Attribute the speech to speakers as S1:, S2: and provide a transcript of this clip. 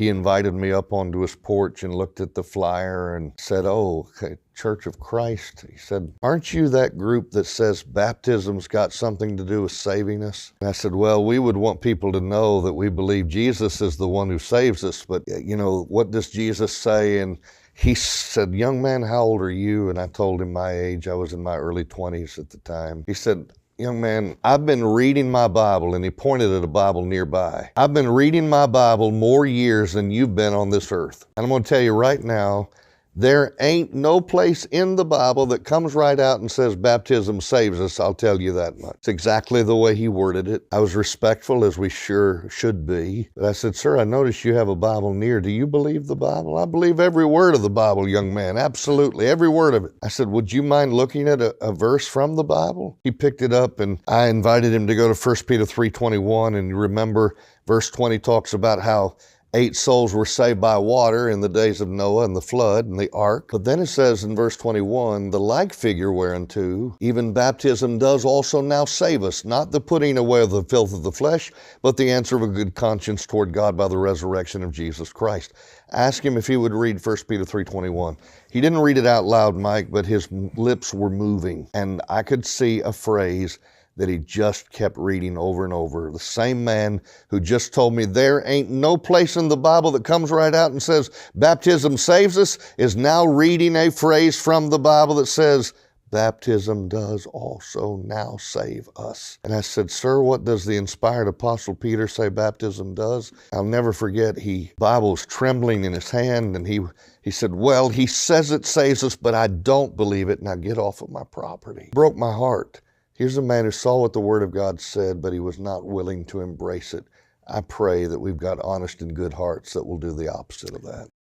S1: he invited me up onto his porch and looked at the flyer and said, "Oh, okay, Church of Christ." He said, "Aren't you that group that says baptism's got something to do with saving us?" And I said, "Well, we would want people to know that we believe Jesus is the one who saves us, but what does Jesus say?" And he said, "Young man, how old are you?" And I told him my age. I was in my early 20s at the time. He said, "Young man, I've been reading my Bible," and he pointed at a Bible nearby. "I've been reading my Bible more years than you've been on this earth. And I'm going to tell you right now, there ain't no place in the Bible that comes right out and says baptism saves us. I'll tell you that much." It's exactly the way he worded it. I was respectful, as we sure should be. But I said, "Sir, I notice you have a Bible near. Do you believe the Bible?" "I believe every word of the Bible, young man. Absolutely, every word of it." I said, "Would you mind looking at a verse from the Bible?" He picked it up, and I invited him to go to 1 Peter 3:21. And you remember, verse 20 talks about how 8 souls were saved by water in the days of Noah and the flood and the ark. But then it says in verse 21, "The like figure whereunto even baptism does also now save us, not the putting away of the filth of the flesh, but the answer of a good conscience toward God by the resurrection of Jesus Christ." Ask him if he would read 1 Peter 3:21. He didn't read it out loud, Mike, but his lips were moving, and I could see a phrase that he just kept reading over and over. The same man who just told me there ain't no place in the Bible that comes right out and says baptism saves us is now reading a phrase from the Bible that says baptism does also now save us. And I said, "Sir, what does the inspired apostle Peter say baptism does?" I'll never forget, Bible was trembling in his hand, and he said, "Well, he says it saves us, but I don't believe it. Now get off of my property." It broke my heart. Here's a man who saw what the Word of God said, but he was not willing to embrace it. I pray that we've got honest and good hearts that will do the opposite of that.